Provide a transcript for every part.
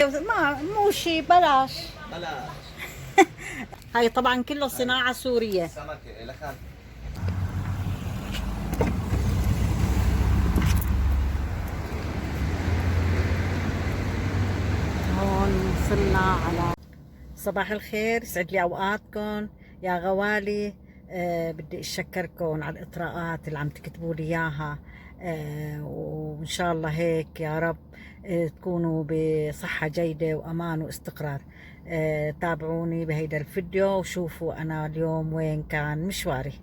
ما مو شي بلاش. بلاش. هاي طبعا كله صناعة سورية. سمكة لكان. هون وصلنا على صباح الخير، يسعد لي اوقاتكم يا غوالي. بدي اشكركم على الاطراءات اللي عم تكتبوا لي اياها. وان شاء الله هيك يا رب تكونوا بصحة جيدة وامان واستقرار. تابعوني بهيدا الفيديو وشوفوا انا اليوم وين كان مشواري.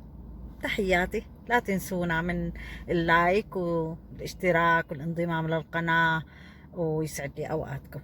تحياتي، لا تنسونا من اللايك والاشتراك والانضمام للقناة، ويسعد لي اوقاتكم.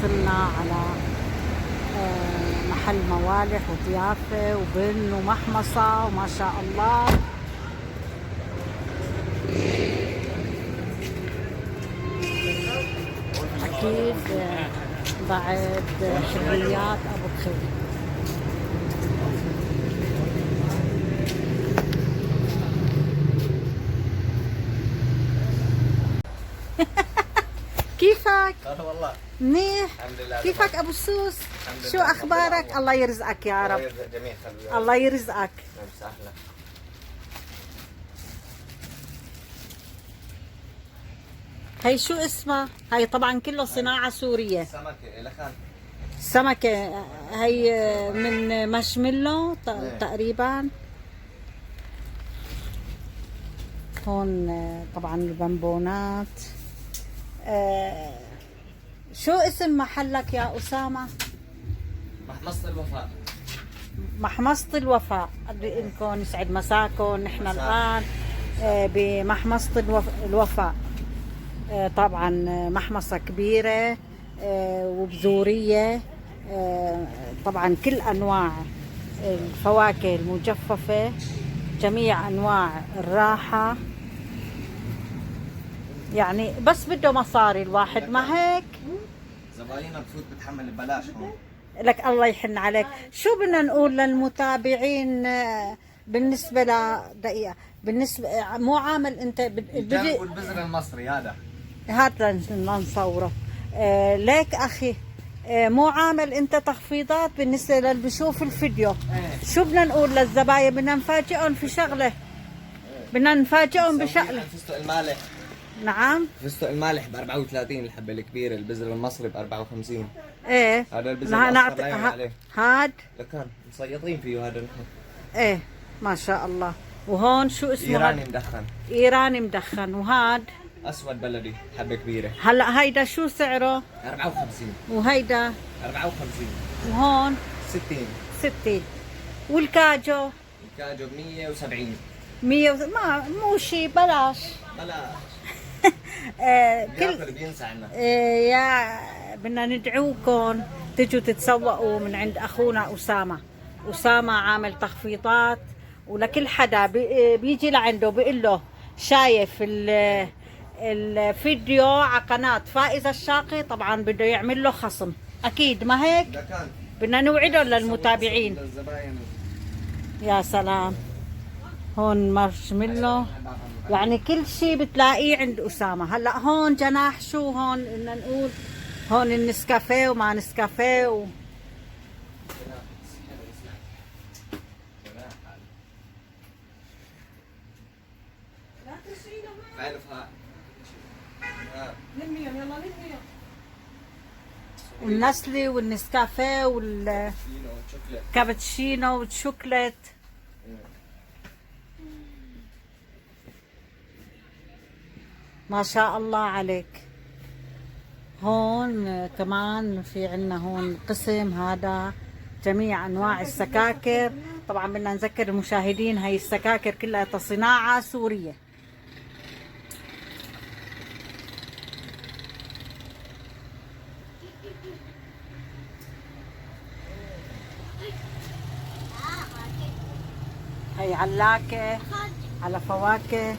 وصلنا على محل موالح وضيافة وبن ومحمصة وما شاء الله. أكيد بعد حلويات أبو بخير. كيفك؟ والله منيح. الحمد لله. كيفك ابو السوس؟ شو لله. اخبارك؟ الله يرزقك يا الله رب. يرزق جميع خلويات. الله يرزقك. سهلا. هي شو اسمها؟ هي طبعا كله صناعة سورية. سمكة لكان. سمكة هي من مشملو تقريبا. هون طبعا البنبونات. شو اسم محلك يا أسامة؟ محمصة الوفاء. محمصة الوفاء. لكم يسعد مساكم. نحن الآن بمحمصة الوفاء. طبعا محمصة كبيرة وبذورية. طبعا كل أنواع الفواكه المجففة، جميع أنواع الراحة. يعني بس بده مصاري الواحد، ما هيك؟ زباينها بفوت بتحمل ببلاش هون. لك الله يحن عليك. شو بدنا نقول للمتابعين بالنسبة دقيقة، بالنسبة مو عامل انت بدي والبزر المصري هذا لنصوره. ليك اخي، مو عامل انت تخفيضات بالنسبة للي بشوف الفيديو؟ شو بدنا نقول للزباين؟ بدنا نفاجئهم في شغلة. بدنا نفاجئهم بشغلة. فستق المالح. نعم. فستق المالح ب 34 الحبة الكبيرة، البزر المصري ب 54. ايه هذا البزر الاصفر لا يعمل عليه. هاد لكان مسيطين فيه هذا نحن. ايه ما شاء الله. وهون شو اسمه؟ ايراني مدخن. ايراني مدخن. وهاد اسود بلدي حبة كبيرة. هلا هيدا شو سعره؟ 54. وهيدا 54. وهون 60. 60. والكاجو؟ الكاجو ب 170. 100 ما مو شي بلاش. بلاش. كل بينسى عنا. يا بدنا ندعوكم تجوا تتسوقوا من عند اخونا اسامه. اسامه عامل تخفيضات، ولكل حدا بيجي لعنده بيقول له شايف الفيديو على قناه فائزه الشاقي، طبعا بده يعمل له خصم اكيد، ما هيك؟ بدنا نوعدهم للمتابعين. يا سلام. هون مارشميلو، يعني كل شيء بتلاقيه عند أسامة. هلا هون جناح شو هون بدنا نقول؟ هون النسكافيه وما نسكافيه والنسلي والنسكافيه والكابتشينو والشوكليت. ما شاء الله عليك. هون كمان في عنا هون قسم هذا جميع انواع السكاكر. طبعا بدنا نذكر المشاهدين هاي السكاكر كلها صناعة سورية. هي علاكة على فواكه.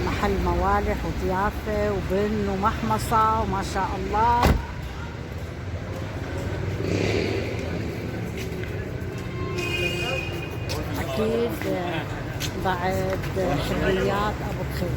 محل موالح وضيافة وبن ومحمصة وما شاء الله. أكيد بعد حلويات أبو بخير.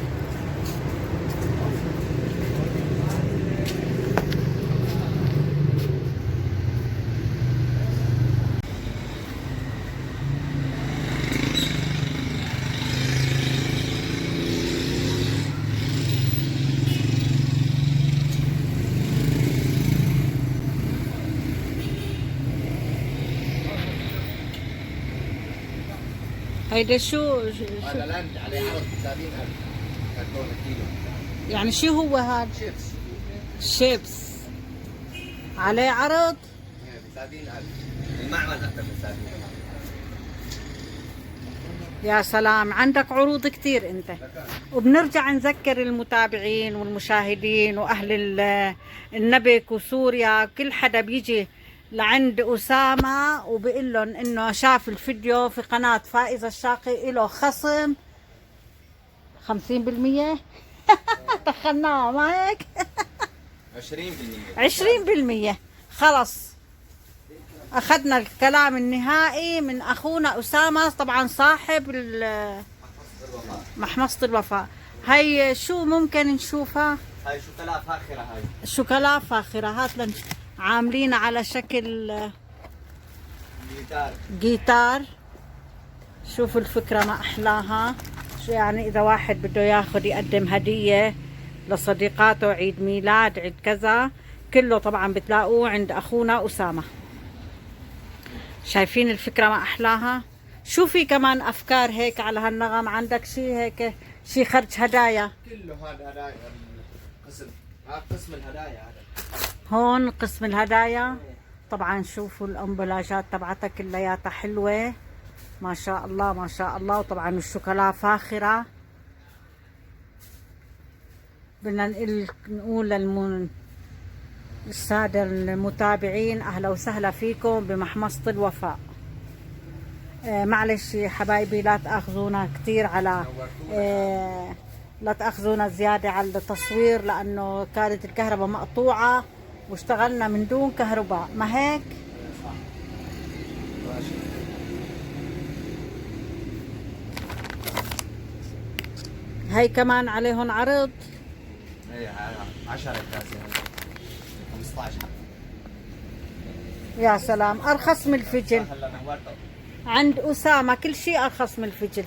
هيدا شو هذا لاند عليه عرض 30,000 كرتون كيلو. يعني شو هو هذا؟ شيبس. شيبس عليه عرض؟ 30,000. المعمل أكثر من 30,000. يا سلام، عندك عروض كتير انت. وبنرجع نذكر المتابعين والمشاهدين واهل النبك وسوريا، كل حدا بيجي لعند أسامة وبقول لهم انه شاف الفيديو في قناة فائزة الشاقي له خصم 50%. دخلناها ما هيك؟ 20%. 20%. خلص اخذنا الكلام النهائي من اخونا أسامة، طبعا صاحب محمصة الوفاء. هي شو ممكن نشوفها؟ هاي شوكولا فاخرة. هاي شوكولا فاخرة. هات عاملين على شكل جيتار. شوفوا الفكرة ما أحلاها. شو يعني إذا واحد بده ياخد يقدم هدية لصديقاته، عيد ميلاد، عيد كذا، كله طبعا بتلاقوه عند أخونا أسامة. شايفين الفكرة ما أحلاها؟ شو في كمان أفكار هيك على هالنغم؟ عندك شي هيك، شي خرج هدايا؟ كله هذا هدايا. قسم هذا قسم الهدايا. هذا هون قسم الهدايا. طبعا شوفوا الأمبلاجات تبعتها كلياتها حلوة ما شاء الله ما شاء الله. وطبعا الشوكولا فاخرة. بدنا نقول للسادة المتابعين أهلا وسهلا فيكم بمحمصة الوفاء. معلش حبايبي لا تأخذونا كتير على لا تأخذونا زيادة على التصوير، لأنه كانت الكهرباء مقطوعة واشتغلنا من دون كهرباء، ما هيك؟ هي كمان عليهم عرض. ايه 10 كاسة. 15 حبة. يا سلام، أرخص من الفجل. عند أسامة كل شيء أرخص من الفجل.